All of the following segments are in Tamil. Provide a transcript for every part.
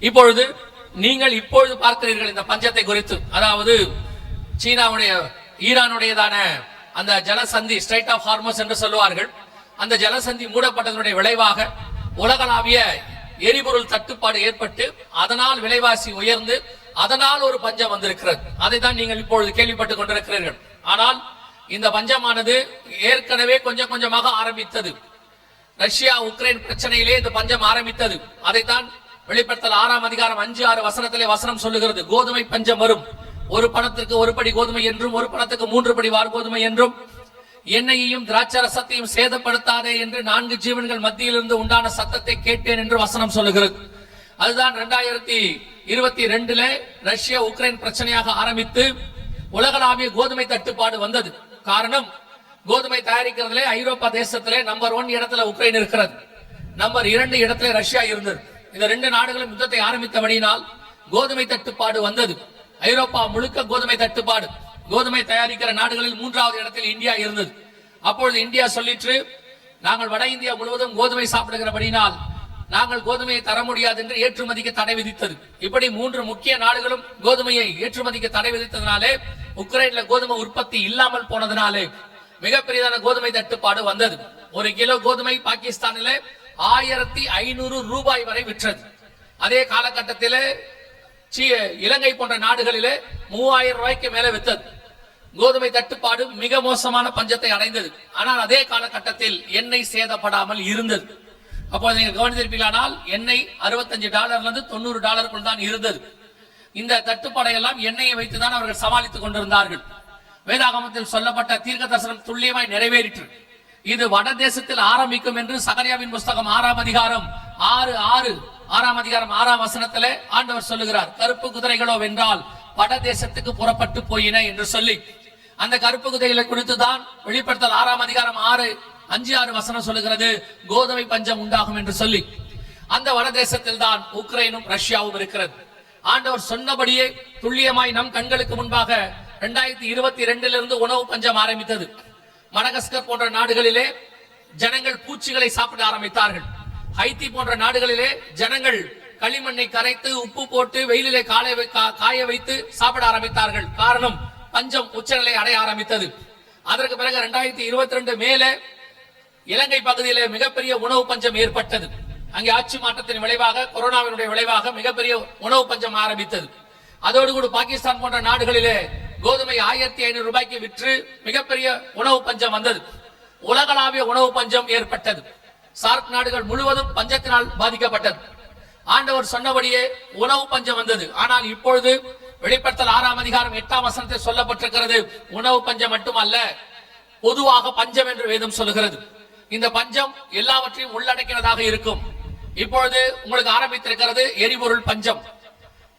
இப்பொழுது நீங்கள் இப்பொழுது பார்க்கிறீர்கள் இந்த பஞ்சத்தை குறித்து. அதாவது சீனாவுடைய ஈரானுடையதான அந்த ஜலசந்தி ஸ்ட்ரைட் ஆஃப் ஹார்மோஸ் என்று சொல்லுவார்கள். அந்த ஜலசந்தி மூடப்பட்டதனுடைய விளைவாக உலகளாவிய எரிபொருள் தட்டுப்பாடு ஏற்பட்டு அதனால் விலைவாசி உயர்ந்து அதனால் ஒரு பஞ்சம் வந்திருக்கிறது. அதை தான் நீங்கள் இப்பொழுது கேள்விப்பட்டுக் கொண்டிருக்கிறீர்கள். ஆனால் இந்த பஞ்சமானது ஏற்கனவே கொஞ்சம் கொஞ்சமாக ஆரம்பித்தது. ரஷ்யா உக்ரைன் பிரச்சனையிலே இந்த பஞ்சம் ஆரம்பித்தது. அதைத்தான் வெளிப்படுத்தல் 6ஆம் அதிகாரம் 5-6 வசனத்திலே வசனம் சொல்லுகிறது. கோதுமை பஞ்சம் வரும், ஒரு பணத்திற்கு ஒரு படி கோதுமை என்றும் ஒரு பணத்துக்கு 3 படி வார்கோதுமை என்றும் எண்ணெயையும் திராட்சரசத்தையும் சேதப்படுத்தாதே என்று 4 ஜீவன்கள் மத்தியிலிருந்து உண்டான சத்தத்தை கேட்டேன் என்று வசனம் சொல்லுகிறது. அதுதான் 2022 ரஷ்யா உக்ரைன் பிரச்சனையாக ஆரம்பித்து உலகளாவிய கோதுமை தட்டுப்பாடு வந்தது. காரணம், கோதுமை தயாரிக்கிறதுல ஐரோப்பா தேசத்திலே நம்பர் 1 இடத்துல உக்ரைன் இருக்கிறது, நம்பர் 2 இடத்துல ரஷ்யா இருந்தது. இந்த 2 நாடுகளும் யுத்தத்தை ஆரம்பித்தபடியினால் கோதுமை தட்டுப்பாடு வந்தது. ஐரோப்பா முழுக்க கோதுமை தட்டுப்பாடு. கோதுமை தயாரிக்கிற நாடுகளில் 3வது இடத்தில் இந்தியா இருந்தது. அப்பொழுது இந்தியா சொல்லிற்று, நாங்கள் வட இந்தியா முழுவதும் கோதுமை சாப்பிடுகிறபடினால் நாங்கள் கோதுமையை தர முடியாது என்று ஏற்றுமதிக்கு தடை விதித்தது. இப்படி 3 முக்கிய நாடுகளும் கோதுமையை ஏற்றுமதிக்கு தடை விதித்ததினாலே உக்ரைன்ல கோதுமை உற்பத்தி இல்லாமல் போனதினாலே மிகப்பெரியதான கோதுமை தட்டுப்பாடு வந்தது. 1 கிலோ கோதுமை பாகிஸ்தானிலே 1500 ரூபாய் வரை விற்றது. அதே காலகட்டத்திலே இலங்கை போன்ற நாடுகளிலே 3000 ரூபாய்க்கு மேல வித்தது. கோதுமை தட்டுப்பாடு மிக மோசமான பஞ்சத்தை அடைந்தது. ஆனால் அதே காலகட்டத்தில் எண்ணெய் சேதப்படாமல் இருந்தது. அப்போது நீங்க கவனித்திருப்பீர்களானால் எண்ணெய் $65 $90 தான் இருந்தது. இந்த தட்டுப்பாடை எல்லாம் எண்ணெயை வைத்துதான் அவர்கள் சமாளித்துக் கொண்டிருந்தார்கள். வேதாகமத்தில் சொல்லப்பட்ட தீர்க்க தரிசனம் துல்லியமாய் நிறைவேறிற்று. இது வட தேசத்தில் ஆரம்பிக்கும் என்று சகரியாவின் புஸ்தகம் 6ஆம் அதிகாரம் 6ஆம் வசனத்திலே ஆண்டவர் சொல்லுகிறார். கருப்பு குதிரைகளோ வென்றால் வட தேசத்துக்கு புறப்பட்டு போயின என்று சொல்லி அந்த கருப்பு குதிரைகளை குறித்து தான் வெளிப்படுத்தல் 6ஆம் அதிகாரம் 5-6 வசனம் சொல்லுகிறது, கோதுமை பஞ்சம் உண்டாகும் என்று சொல்லி. அந்த வட தேசத்தில் தான் உக்ரைனும் ரஷ்யாவும் இருக்கிறது. ஆண்டவர் சொன்னபடியே துல்லியமாய் நம் கண்களுக்கு முன்பாக 2022 உணவு பஞ்சம் ஆரம்பித்தது. மடகஸ்கர் போன்ற நாடுகளிலே ஜனங்கள் பூச்சிகளை சாப்பிட ஆரம்பித்தார்கள். ஹைத்தி போன்ற நாடுகளிலே ஜனங்கள் களிமண்ணை கரைத்து உப்பு போட்டு வெயிலிலே காய வைத்து சாப்பிட ஆரம்பித்தார்கள். காரணம், பஞ்சம் உச்சநிலை அடைய ஆரம்பித்தது. அதற்கு பிறகு 2022 மேல இலங்கை பகுதியிலே மிகப்பெரிய உணவு பஞ்சம் ஏற்பட்டது. அங்கே ஆட்சி மாற்றத்தின் விளைவாக, கொரோனாவினுடைய விளைவாக மிகப்பெரிய உணவு பஞ்சம் ஆரம்பித்தது. அதோடு கூட பாகிஸ்தான் போன்ற நாடுகளிலே கோதுமை 1500 ரூபாய்க்கு விற்று மிகப்பெரிய உணவு பஞ்சம் வந்தது. உலகளாவிய உணவு பஞ்சம் ஏற்பட்டது. சார்க் நாடுகள் முழுவதும் பஞ்சத்தினால் பாதிக்கப்பட்டது. ஆண்டவர் சொன்னபடியே உணவு பஞ்சம் வந்தது. ஆனால் இப்பொழுது வெளிப்படுத்தல் 6ஆம் அதிகாரம் 8ஆம் வசனத்தில் சொல்லப்பட்டிருக்கிறது, உணவு பஞ்சம் மட்டுமல்ல, பொதுவாக பஞ்சம் என்று வேதம் சொல்லுகிறது. இந்த பஞ்சம் எல்லாவற்றையும் உள்ளடக்கினதாக இருக்கும். இப்பொழுது உங்களுக்கு ஆரம்பித்திருக்கிறது எரிபொருள் பஞ்சம்.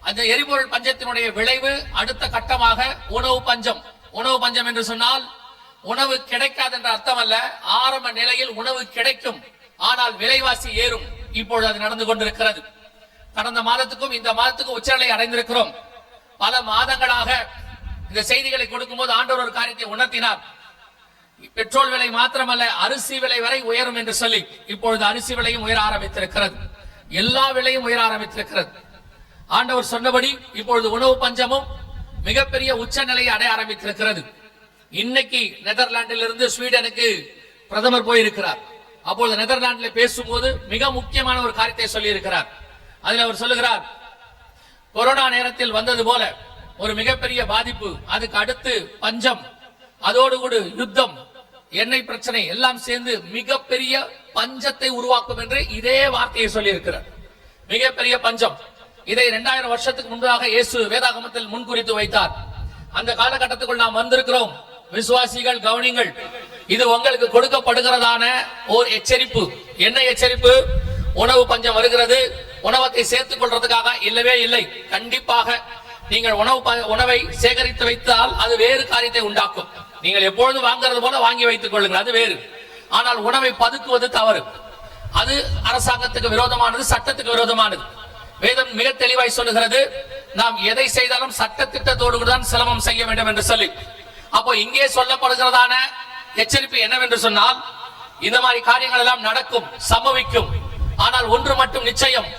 அந்த எரிபொருள் பஞ்சத்தினுடைய விளைவு அடுத்த கட்டமாக உணவு பஞ்சம். உணவு பஞ்சம் என்று சொன்னால் உணவு கிடைக்காது என்ற அர்த்தம் அல்ல. ஆரம்ப நிலையில் உணவு கிடைக்கும், ஆனால் விலைவாசி ஏறும். இப்பொழுது அது நடந்து கொண்டிருக்கிறது. கடந்த மாதத்துக்கும் இந்த மாதத்துக்கும் உச்சநிலை அடைந்திருக்கிறோம். பல மாதங்களாக இந்த செய்திகளை கொடுக்கும் போது ஆண்டவர் ஒரு காரியத்தை உணர்த்தினார். பெட்ரோல் விலை மாத்திரமல்ல, அரிசி விலை வரை உயரும் என்று சொல்லி இப்பொழுது அரிசி விலையும் உயர ஆரம்பித்திருக்கிறது. எல்லா விலையும் உயர ஆரம்பித்திருக்கிறது. ஆண்டவர் சொன்னபடி இப்பொழுது உணவு பஞ்சமும் மிகப்பெரிய உச்சநிலையை அடைய ஆரம்பித்திருக்கிறது. இன்னைக்கு நெதர்லாண்டில் இருந்து ஸ்வீடனுக்கு பிரதமர் போயிருக்கிறார். அப்பொழுது நெதர்லாண்டில் பேசும்போது மிக முக்கியமான ஒரு காரியத்தை சொல்லி இருக்கிறார். அதில் அவர் சொல்லுகிறார், கொரோனா நேரத்தில் வந்தது போல ஒரு மிகப்பெரிய பாதிப்பு, அதுக்கு அடுத்து பஞ்சம், அதோடு கூட யுத்தம், எண்ணெய் பிரச்சனை எல்லாம் சேர்ந்து மிகப்பெரிய பஞ்சத்தை உருவாக்கும் என்று இதே வார்த்தையை சொல்லி இருக்கிறார். மிகப்பெரிய பஞ்சம். இதை 2000 வருஷத்துக்கு முன்பாக இயேசு வேதாகமத்தில் முன்குறித்து வைத்தார். அந்த காலகட்டத்துக்குள் நாம் வந்திருக்கிறோம். விசுவாசிகள் கவனிங்கள், இது உங்களுக்கு கொடுக்கப்படுகிறதான ஒரு எச்சரிப்பு. என்ன எச்சரிப்பு? உணவு பஞ்சம் வருகிறது, உணவத்தை சேர்த்துக் கொள்றதுக்காக இல்லவே இல்லை. கண்டிப்பாக நீங்கள் உணவை சேகரித்து வைத்தால் அது வேறு காரியத்தை உண்டாக்கும். நீங்கள் எப்பொழுதும் வாங்குறது போல வாங்கி வைத்துக் கொள்ளுங்கள், அது வேறு. ஆனால் உணவை பதுக்குவது தவறு. அது அரசாங்கத்துக்கு விரோதமானது, சட்டத்துக்கு விரோதமானது. வேதம் மிக தெளிவாய் சொல்லுகிறது, நாம் எதை செய்தாலும் சட்ட திட்டத்தோடு தான் சிரமம் செய்ய வேண்டும் என்று சொல்லி. அப்போ இங்கே சொல்லப்படுகிறதான எச்சரிப்பு என்னவென்று சொன்னால், இந்த மாதிரி காரியங்கள் எல்லாம் நடக்கும், சம்பவிக்கும். ஆனால் ஒன்று மட்டும் நிச்சயம்,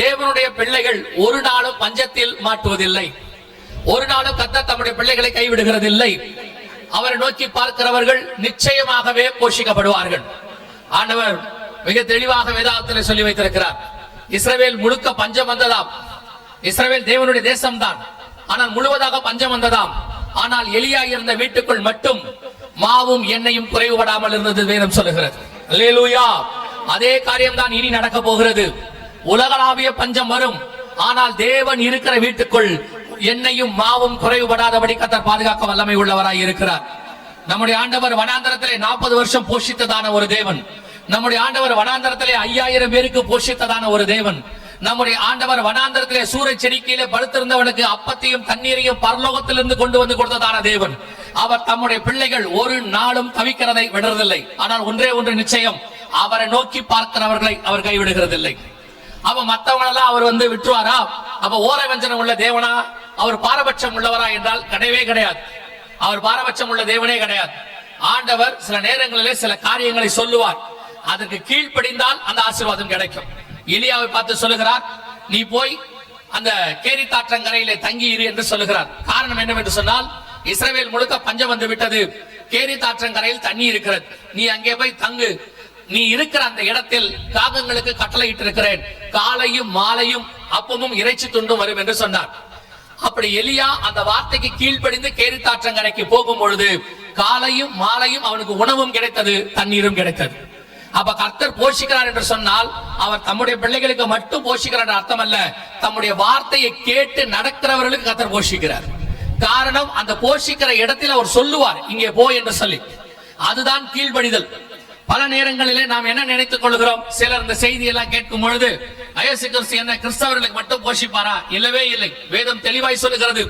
தேவனுடைய பிள்ளைகள் ஒரு நாளும் பஞ்சத்தில் மாட்டுவதில்லை. ஒரு நாளும் கர்த்தர் தம்முடைய பிள்ளைகளை கைவிடுகிறதில்லை. அவரை நோக்கி பார்க்கிறவர்கள் நிச்சயமாகவே போஷிக்கப்படுவார்கள். ஆண்டவர் மிக தெளிவாக வேதாகத்தில் சொல்லி வைத்திருக்கிறார். இஸ்ரவேல் முழுக்க பஞ்சம் வந்ததாம். இஸ்ரவேல் தேவனுடைய தேசம்தான், ஆனால் முழுவதாக பஞ்சம் வந்ததாம். ஆனால் எலியா இருந்த வீட்டுக்குள் மட்டும் மாவும் எண்ணெயும் குறைவுபடாமல் இருந்தது வேதம் சொல்லுகிறது. அல்லேலூயா. அதே காரியம் தான் இனி நடக்க போகிறது. உலகளாவிய பஞ்சம் வரும், ஆனால் தேவன் இருக்கிற வீட்டுக்குள் எண்ணெயும் மாவும் குறைவுபடாதபடி கர்த்தர் பாதுகாக்க வல்லமை உள்ளவராய் இருக்கிறார். நம்முடைய ஆண்டவர் வனாந்தரத்திலே 40 வருஷம் போஷித்ததான ஒரு தேவன். நம்முடைய ஆண்டவர் வனாந்தரத்திலே 5000 பேருக்கு போஷித்ததான ஒரு தேவன். நம்முடைய ஆண்டவர் வனாந்தரத்திலே சூறை செடிக்கையிலே படுத்திருந்தவனுக்கு அப்பத்தையும் தண்ணீரையும் பரலோகத்திலிருந்து கொண்டு வந்து கொடுத்ததான தேவன். அவர் தம்முடைய பிள்ளைகள் ஒரு நாளும் தவிக்கிறதை விடுறதில்லை. ஆனால் ஒன்றே ஒன்று நிச்சயம், அவரை நோக்கி பார்க்கிறவர்களை அவர் கைவிடுகிறதில்லை. அப்ப மற்றவங்களெல்லாம் அவர் விட்டுருவாரா? அப்ப ஓரை வஞ்சனம் உள்ள தேவனா? அவர் பாரபட்சம் உள்ளவரா என்றால் கிடையவே கிடையாது. அவர் பாரபட்சம் உள்ள தேவனே கிடையாது. ஆண்டவர் சில நேரங்களிலே சில காரியங்களை சொல்லுவார், அதற்கு கீழ்ப்படிந்தால் அந்த ஆசீர்வாதம் கிடைக்கும். எலியாவை பார்த்து சொல்லுகிறார், நீ போய் அந்த கேரித்தாற்றங்கரையிலே தங்கி இரு என்று சொல்லுகிறார். காரணம் என்னவென்று சொன்னால், இஸ்ரவேல் முழுக்க பஞ்சம் வந்து விட்டது, கேரித்தாற்றங்கரையில் தண்ணி இருக்கிறது, நீ அங்கே போய் தங்கு, நீ இருக்கிற அந்த இடத்தில் காகங்களுக்கு கட்டளையிட்டு இருக்கிறேன், காலையும் மாலையும் அப்பமும் இறைச்சி துண்டும் வரும் என்று சொன்னார். அப்படி எலியா அந்த வார்த்தைக்கு கீழ்ப்படிந்து கேரித்தாற்றங்கரைக்கு போகும் பொழுது காலையும் மாலையும் அவனுக்கு உணவும் கிடைத்தது, தண்ணீரும் கிடைத்தது. அப்ப கர்த்தர் போஷிக்கிறார் என்று சொன்னால் அவர் தம்முடைய பிள்ளைகளுக்கு மட்டும் போஷிக்கிறார் அர்த்தம் அல்ல, தம்முடைய வார்த்தையை கேட்டு நடக்கிறவர்களுக்கு கர்த்தர் போஷிக்கிறார். காரணம், அந்த போஷிக்கிற இடத்தில் அவர் சொல்லுவார், இங்கே போ என்று சொல்லி. அதுதான் கீழ்ப்படிதல். பல நேரங்களிலே நாம் என்ன நினைத்துக் கொள்கிறோம், சிலர் இந்த செய்தி எல்லாம் கேட்கும் பொழுது இயேசு கிறிஸ்து என்ன கிறிஸ்தவர்களுக்கு மட்டும் போஷிப்பாரா? இல்லவே இல்லை. வேதம் தெளிவாய் சொல்லுகிறது,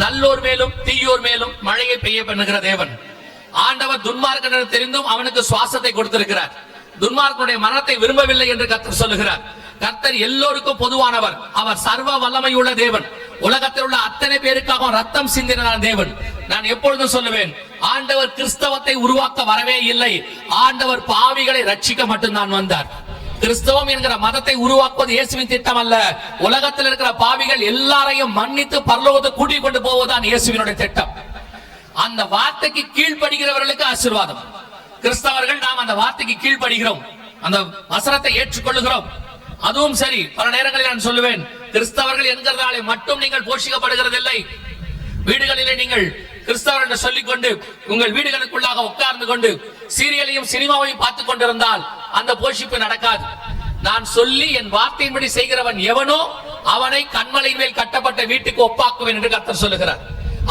நல்லோர் மேலும் தீயோர் மேலும் மழையை பெய்ய பண்ணுகிற தேவன். ஆண்டவர் துன்மார்க்கன் தெரிந்தும் அவனுக்கு சுவாசத்தை கொடுத்திருக்கிறார். துன்மார்க்கனுடைய மரணத்தை விரும்பவில்லை என்று கர்த்தர் சொல்லுகிறார். கர்த்தர் எல்லோருக்கும் பொதுவானவர். அவர் சர்வ வல்லமை உள்ள தேவன். உலகத்தில் உள்ள அத்தனை பேருக்காக ரத்தம் சிந்தின தேவன். நான் எப்பொழுதும் சொல்லுவேன், ஆண்டவர் கிறிஸ்தவத்தை உருவாக்க வரவே இல்லை, ஆண்டவர் பாவிகளை ரட்சிக்க மட்டும்தான் வந்தார். கிறிஸ்தவம் என்கிற மதத்தை உருவாக்குவது இயேசுவின் திட்டம் அல்ல. உலகத்தில் இருக்கிற பாவிகள் எல்லாரையும் மன்னித்து பரலோகத்தை கூட்டிக் கொண்டு போவதுதான் இயேசுவினுடைய திட்டம். அந்த வார்த்தைக்கு கீழ்ப்படுகிறவர்களுக்கு ஆசீர்வாதம். கிறிஸ்தவர்கள் நாம் அந்த வார்த்தைக்கு கீழ்ப்படுகிறோம், அந்த வசனத்தை ஏற்றுக்கொள்ளுகிறோம். அதுவும் சரி, பல நேரங்களில் நான் சொல்லுவேன், கிறிஸ்தவர்கள் என்கிறதாலே மட்டும் நீங்கள் போஷிக்கப்படுகிறதில்லை. வீடுகளிலே நீங்கள் கிறிஸ்தவர் என்று சொல்லிக் கொண்டு உங்கள் வீடுகளுக்குள்ளாக உட்கார்ந்து கொண்டு சீரியலையும் சினிமாவையும் பார்த்துக் கொண்டிருந்தால் அந்த போஷிப்பு நடக்காது. நான் சொல்லி என் வார்த்தையின்படி செய்கிறவன் எவனோ அவனை கண்மலையின் மேல் கட்டப்பட்ட வீட்டுக்கு ஒப்பாக்குவேன் என்று கர்த்தர் சொல்லுகிறார்.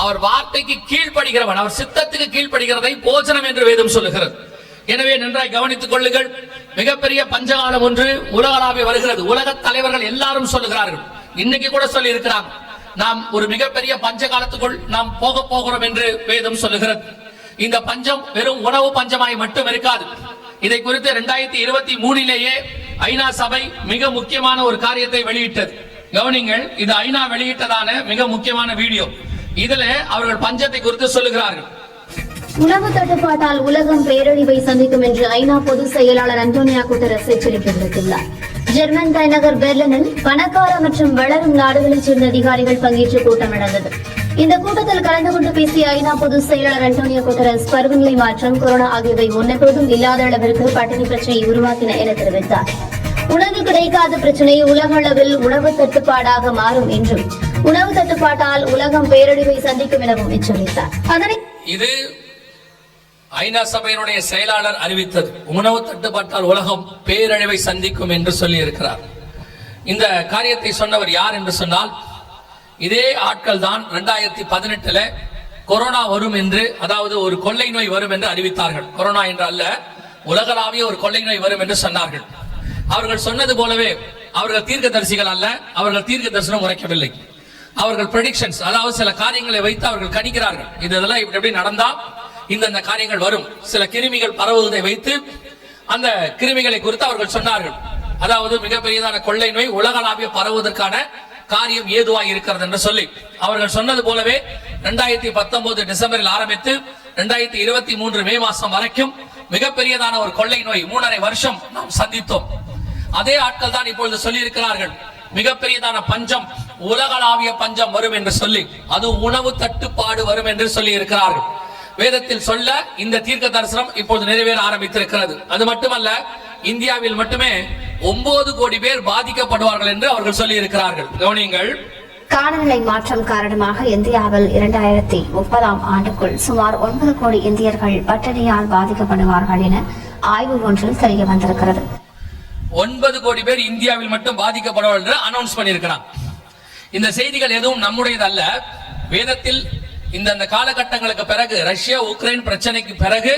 அவர் வார்த்தைக்கு கீழ்ப்படுகிறவன், அவர் சித்தத்துக்கு கீழ்ப்படுகிறதை போஜனம் என்று வேதம் சொல்லுகிறது. எனவே நன்றாய் கவனித்துக் கொள்ளுங்கள். மிகப்பெரிய பஞ்சகாலம் ஒன்று உலகளாவிய வருகிறது. உலக தலைவர்கள் எல்லாரும் சொல்லுகிறார்கள், இன்னைக்கு கூட சொல்லி இருக்கிறாங்க, நாம் ஒரு மிகப்பெரிய பஞ்ச காலத்துக்குள் நாம் போக போகிறோம் என்று வேதம் சொல்லுகிறது. இந்த பஞ்சம் வெறும் உணவு பஞ்சமாய் மட்டும் இருக்காது. இதை குறித்து 2023 ஐநா சபை மிக முக்கியமான ஒரு காரியத்தை வெளியிட்டது. கவனிங்கள், இது ஐநா வெளியிட்டதான மிக முக்கியமான வீடியோ. இதுல அவர்கள் பஞ்சத்தை குறித்து சொல்லுகிறார்கள். உணவு தட்டுப்பாட்டால் உலகம் பேரழிவை சந்திக்கும் என்று ஐநா பொதுச் செயலாளர் அன்டோனியோ குட்டரஸ் எச்சரிக்கை விடுத்துள்ளார். ஜெர்மன் தலைநகர் பெர்லினில் பணக்கார மற்றும் வளரும் நாடுகளைச் சேர்ந்த அதிகாரிகள் பங்கேற்ற கூட்டம் நடந்தது. இந்த கூட்டத்தில் கலந்து கொண்டு பேசிய ஐநா பொதுச் செயலாளர் அன்டோனியோ குட்டரஸ், பருவநிலை மாற்றம், கொரோனா ஆகியவை முன்னெப்போதும் இல்லாத அளவிற்கு பட்டினி பிரச்சனையை உருவாக்கின என தெரிவித்தார். உணவு கிடைக்காத பிரச்சனை உலக அளவில் உணவு தட்டுப்பாடாக மாறும் என்றும், உணவு தட்டுப்பாட்டால் உலகம் பேரழிவை சந்திக்கும் எனவும் எச்சரித்தார். இது ஐநா சபையினுடைய செயலாளர் அறிவித்தது. உணவு தட்டுப்பாட்டால் உலகம் பேரழிவை சந்திக்கும் என்று சொல்லி இருக்கிறார். இந்த காரியத்தை சொன்னவர் யார் என்று சொன்னால், இதே ஆட்கள் தான் 2018 கொரோனா வரும் என்று, அதாவது ஒரு கொள்ளை நோய் வரும் என்று அறிவித்தார்கள். கொரோனா என்று அல்ல, உலகளாவிய ஒரு கொள்ளை நோய் வரும் என்று சொன்னார்கள். அவர்கள் சொன்னது போலவே அவர்கள் தீர்க்கதரிசிகள் அல்ல, அவர்கள் தீர்க்க தரிசனம் உரைக்கவில்லை. அவர்கள் ப்ரெடிக்ஷன்ஸ், அதாவது சில காரியங்களை வைத்து அவர்கள் கணிக்கிறார்கள். இதெல்லாம் இப்படி நடந்தா இந்த காரியங்கள் வரும். சில கிருமிகள் பரவுவதை வைத்து அந்த கிருமிகளை குறித்து அவர்கள் சொன்னார்கள். அதாவது மிகப்பெரியதான கொள்ளை நோய் உலகளாவிய பரவுவதற்கான காரியம் ஏதுவாக இருக்கிறது என்று சொல்லி அவர்கள் சொன்னது போலவே 2019 டிசம்பரில் ஆரம்பித்து 2023 மே மாசம் வரைக்கும் மிகப்பெரியதான ஒரு கொள்ளை நோய் 3.5 வருஷம் நாம் சந்தித்தோம். அதே ஆட்கள் தான் இப்பொழுது சொல்லி இருக்கிறார்கள், மிகப்பெரியதான பஞ்சம், உலகளாவிய பஞ்சம் வரும் என்று சொல்லி, அது உணவு தட்டுப்பாடு வரும் என்று சொல்லி இருக்கிறார்கள். வேதத்தில் சொல்ல இந்த தீர்க்க தரிசனம் இப்போது நிறைவேற ஆரம்பித்திருக்கிறது. அது மட்டுமல்ல, இந்தியாவில் மட்டுமே 9 கோடி பேர் பாதிக்கப்படுவார்கள் என்று அவர்கள் சொல்லி இருக்கிறார்கள். கவனியுங்கள். காலநிலை மாற்றம் காரணமாக இந்தியாவில் 2030ஆம் ஆண்டுக்குள் சுமார் 9 கோடி இந்தியர்கள் பட்டினியால் பாதிக்கப்படுவார்கள் என ஆய்வு ஒன்றில் தெரிய வந்திருக்கிறது. 9 கோடி பேர் இந்தியாவில் மட்டும் பாதிக்கப்படுவார்கள் என்று அனௌன்ஸ் பண்ணியிருக்கிறார். இந்த செய்திகள் எதுவும் நம்முடையதல்ல. வேதத்தில் இந்த காலகட்டங்களுக்கு பிறகு, ரஷ்யா உக்ரைன் பிரச்சனைக்கு பிறகு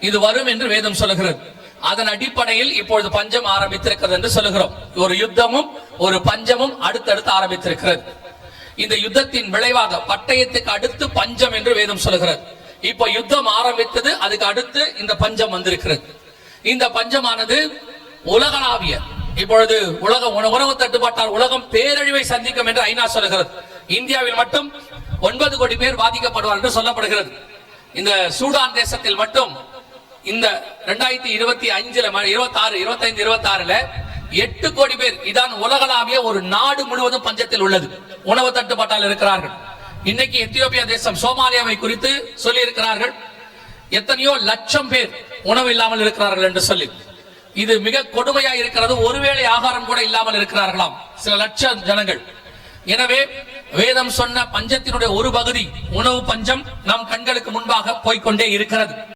இது வரும் என்று வேதம் சொல்லுகிறது. அதன் அடிப்படையில் இப்பொழுது பஞ்சம் ஆரம்பித்திருக்கிறது என்று சொல்லுகிறோம். ஒரு யுத்தமும் ஒரு பஞ்சமும் அடுத்தடுத்து ஆரம்பித்திருக்கிறது. இந்த யுத்தத்தின் விளைவாக பட்டயத்துக்கு அடுத்து பஞ்சம் என்று வேதம் சொல்லுகிறது. இப்போ யுத்தம் ஆரம்பித்தது, அதுக்கு அடுத்து இந்த பஞ்சம் வந்திருக்கிறது. இந்த பஞ்சமானது உலகளாவிய, இப்பொழுது உணவு தட்டுப்பாட்டால் உலகம் பேரழிவை சந்திக்கும் என்று ஐநா சொல்லுகிறது. இந்தியாவில் மட்டும் 9 கோடி பேர் பாதிக்கப்படுவார் என்று சொல்லப்படுகிறது. இந்த சூடான் தேசத்தில் மட்டும் இந்த 2025-26 8 கோடி பேர், இதான் உலகளாவிய ஒரு நாடு முழுவதும் பஞ்சத்தில் உள்ளது, உணவு தட்டுப்பாட்டால் இருக்கிறார்கள். இன்னைக்கு எத்தியோப்பியா தேசம், சோமாலியாவை குறித்து சொல்லி இருக்கிறார்கள், எத்தனையோ லட்சம் பேர் உணவு இல்லாமல் இருக்கிறார்கள் என்று சொல்லி. இது மிக கொடுமையா இருக்கிறது. ஒருவேளை ஆகாரம் கூட இல்லாமல் இருக்கிறார்களாம் சில லட்சம் ஜனங்கள். எனவே வேதம் சொன்ன பஞ்சத்தினுடைய ஒரு பகுதி, உணவு பஞ்சம், நம் கண்களுக்கு முன்பாக போய்கொண்டே இருக்கிறது.